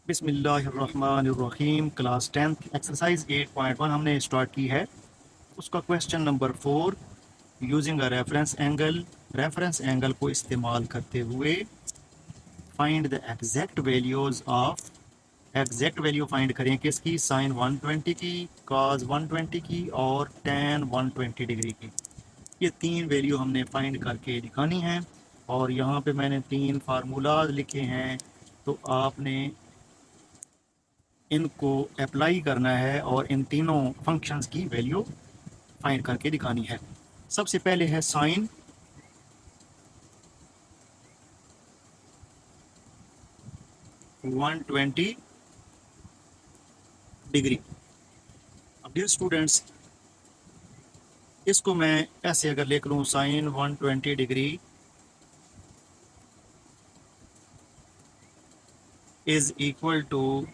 बिस्मिल्लाहिर्रहमानिर्रहीम। Class 10th exercise 8.1 हमने start की है। उसका question number 4, using a reference angle को इस्तेमाल करते हुए find the exact value find करें किसकी, साइन 120 की, कॉस 120 की और टेन 120 डिग्री की। ये तीन वैल्यू हमने फाइंड करके दिखानी है और यहाँ पे मैंने तीन फार्मूलाज लिखे हैं, तो आपने इनको अप्लाई करना है और इन तीनों फंक्शंस की वैल्यू फाइंड करके दिखानी है। सबसे पहले है साइन 120 डिग्री। अब डियर स्टूडेंट्स, इसको मैं ऐसे अगर लिख लूँ, sine 120 degree is equal to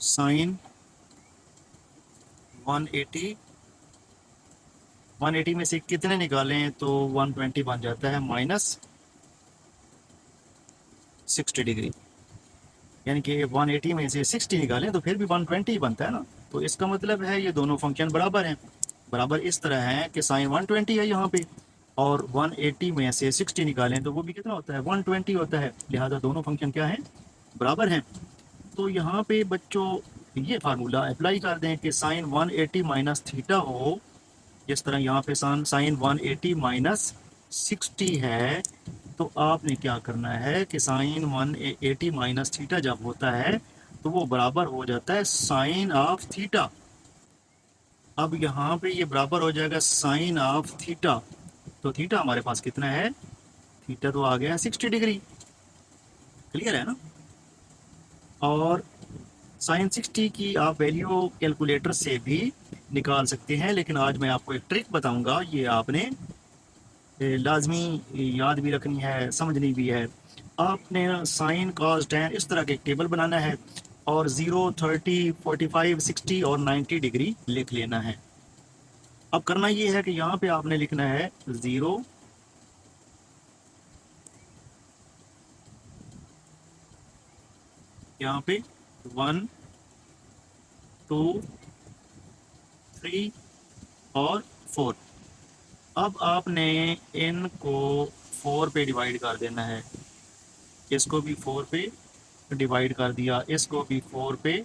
sine 180। 180 में से कितने निकालें तो 120 बन जाता है माइनस 60 डिग्री, यानी कि 180 में से 60 निकालें तो फिर भी 120 बनता है ना। तो इसका मतलब है ये दोनों फंक्शन बराबर हैं। बराबर इस तरह है कि साइन 120 है यहाँ पे और 180 में से 60 निकालें तो वो भी कितना होता है, 120 होता है। लिहाजा दोनों फंक्शन क्या हैं, बराबर हैं। तो यहाँ पे बच्चों ये फार्मूला अप्लाई कर दें कि साइन 180 माइनस थीटा हो। जिस तरह यहाँ पे साइन 180 माइनस 60 है, तो आपने क्या करना है कि साइन 180 माइनस थीटा जब होता है तो वो बराबर हो जाता है साइन ऑफ थीटा। अब यहाँ पे ये बराबर हो जाएगा साइन ऑफ थीटा, तो थीटा हमारे पास कितना है, थीटा तो आ गया 60 डिग्री। क्लियर है ना। और साइन 60 की आप वैल्यू कैलकुलेटर से भी निकाल सकते हैं, लेकिन आज मैं आपको एक ट्रिक बताऊंगा, ये आपने लाजमी याद भी रखनी है, समझनी भी है। आपने साइन कॉस टेन इस तरह के एक टेबल बनाना है और 0, 30, 45, 60 और 90 डिग्री लिख लेना है। अब करना ये है कि यहाँ पे आपने लिखना है 0, यहाँ पे 1, 2, 3 और 4। अब आपने इनको 4 पे डिवाइड कर देना है। इसको भी 4 पे डिवाइड कर दिया, इसको भी 4 पे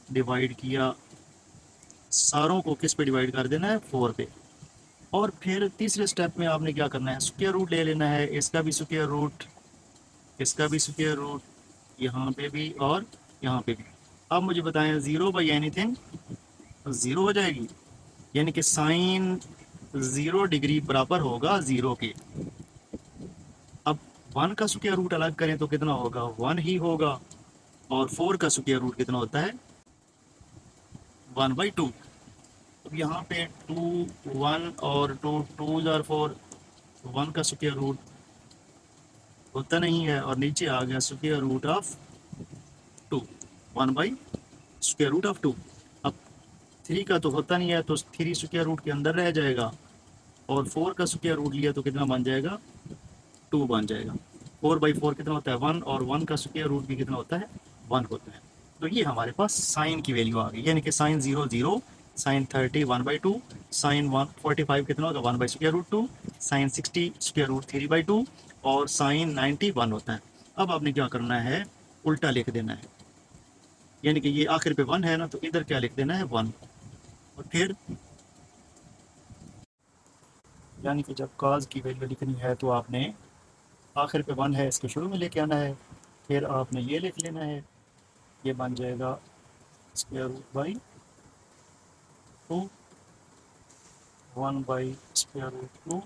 डिवाइड किया, सारों को किस पे डिवाइड कर देना है, 4 पे। और फिर तीसरे स्टेप में आपने क्या करना है, स्क्वायर रूट ले लेना है। इसका भी स्क्वायर रूट, इसका भी स्क्वायर रूट, यहाँ पे भी और यहाँ पे भी। अब मुझे बताएं, 0 बाई एनीथिंग 0 हो जाएगी, यानी कि साइन 0 डिग्री बराबर होगा 0 के। अब 1 का स्क्वायर रूट अलग करें तो कितना होगा, 1 ही होगा। और 4 का स्क्वायर रूट कितना होता है, 1/2। अब यहाँ पे 2, 1 और 2, 2 जार 4, 1 का स्क्वायर रूट होता नहीं है और नीचे आ गया स्क्वायर रूट ऑफ 2, 1/√2। अब 3 का तो होता नहीं है तो 3 स्क्वायर रूट के अंदर रह जाएगा और 4 का स्क्वायर रूट लिया तो कितना बन जाएगा, 2 बन जाएगा। 4/4 कितना होता है, 1, और 1 का स्क्वायर रूट भी कितना होता है, 1 होता है। तो ये हमारे पास साइन की वैल्यू आ गई, यानी कि साइन 0 0, साइन 30 1/2, साइन 145 कितना होगा, 1/√2, साइन 60 स्क्वायर रूट 3/2 और साइन 90 1 होता है। अब आपने क्या करना है, उल्टा लिख देना है, यानी कि ये आखिर पे 1 है ना, तो इधर क्या लिख देना है, 1। और फिर यानी कि जब काज की वैल्यू लिखनी है तो आपने आखिर पे 1 है, इसके शुरू में लेके आना है। फिर आपने ये लिख लेना है, ये बन जाएगा स्क्वायर रूट बाई 2, 1/√2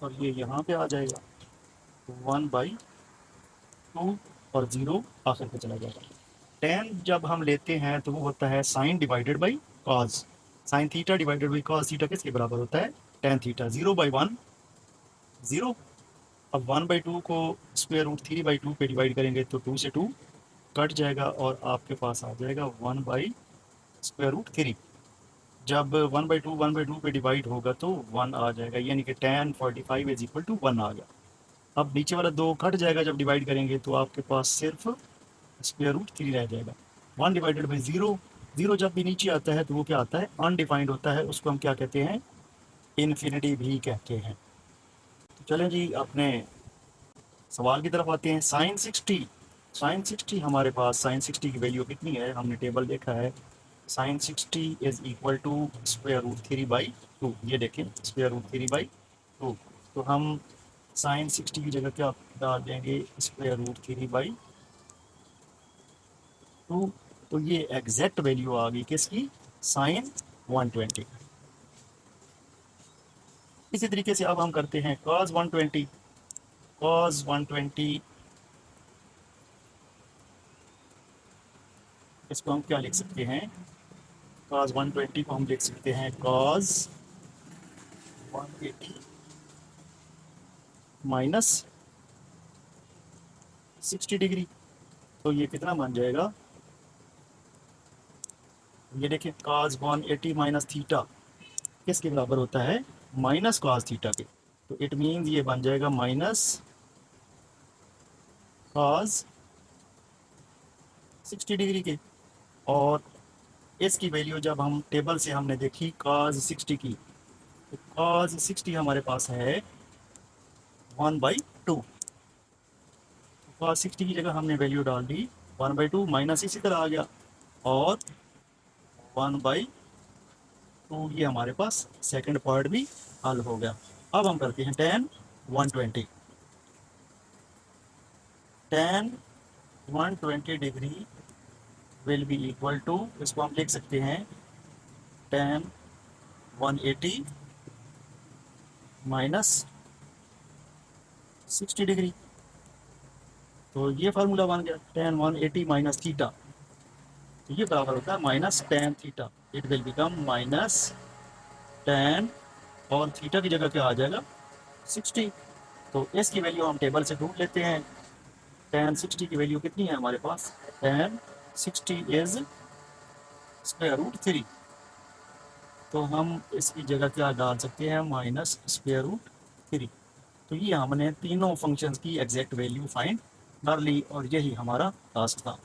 और ये यहाँ पे आ जाएगा 1/2 और 0 आखिर पे चला जाएगा। टेन जब हम लेते हैं तो वो होता है sine divided by cos. Sine theta divided by cos theta किसके बराबर होता है, टेन थीटा। 0/1 0। अब 1/2 को स्क्वायर रूट 3/2 पे डिवाइड करेंगे तो 2 से 2 कट जाएगा और आपके पास आ जाएगा 1/√3। जब 1/2 पे डिवाइड होगा तो 1 आ जाएगा, यानी कि tan 45 इज इक्वल टू 1 आ गया। अब नीचे वाला 2 कट जाएगा जब डिवाइड करेंगे तो आपके पास सिर्फ स्क्वायर रूट 3 रह जाएगा। 1 डिवाइडेड बाई 0, 0 जब भी नीचे आता है तो वो क्या आता है, अनडिफाइंड होता है, उसको हम क्या कहते हैं, इन्फिनिटी भी कहते हैं। तो चलें जी अपने सवाल की तरफ आते हैं। साइन 60 हमारे पास साइन 60 की वैल्यू कितनी है, हमने टेबल देखा है। Sine 60 is equal to square root 3/2। ये देखें स्क्वायर रूट 3/2। तो हम साइन 60 की जगह क्या डाल देंगे, स्क्वायर रूट 3/2। तो ये एग्जैक्ट वैल्यू आ गई किसकी, साइन 120। इसी तरीके से अब हम करते हैं cos 120। cos 120 इसको हम क्या लिख सकते हैं, cos 120 को हम लिख सकते हैं cos 180 माइनस 60 डिग्री। तो ये कितना बन जाएगा, ये देखिए cos 180 माइनस थीटा किसके बराबर होता है, माइनस cos थीटा के। तो इट मीन्स ये बन जाएगा माइनस cos 60 डिग्री के। और इसकी वैल्यू जब हम टेबल से हमने देखी cos 60 की, तो cos 60 हमारे पास है 1/2। cos 60 की जगह हमने वैल्यू डाल दी 1/2, माइनस इसी तरह आ गया, और 1/2, ये हमारे पास सेकंड पार्ट भी हल हो गया। अब हम करते हैं tan 120। tan 120 degree will be equal to, इसको हम लिख सकते हैं tan 180 माइनस 60 डिग्री। तो ये फार्मूला बन गया tan 180 माइनस थीटा, तो ये बराबर होता है minus tan theta. It will become minus tan, और थीटा की जगह क्या आ जाएगा, 60। तो इसकी वैल्यू हम टेबल से ढूंढ लेते हैं। tan 60 की वैल्यू कितनी है हमारे पास, tan 60 इज स्क्वायर रूट 3। तो हम इसकी जगह क्या डाल सकते हैं, माइनस स्क्वायर रूट 3। तो ये हमने तीनों फंक्शंस की एग्जैक्ट वैल्यू फाइंड कर ली, और यही हमारा टास्क था।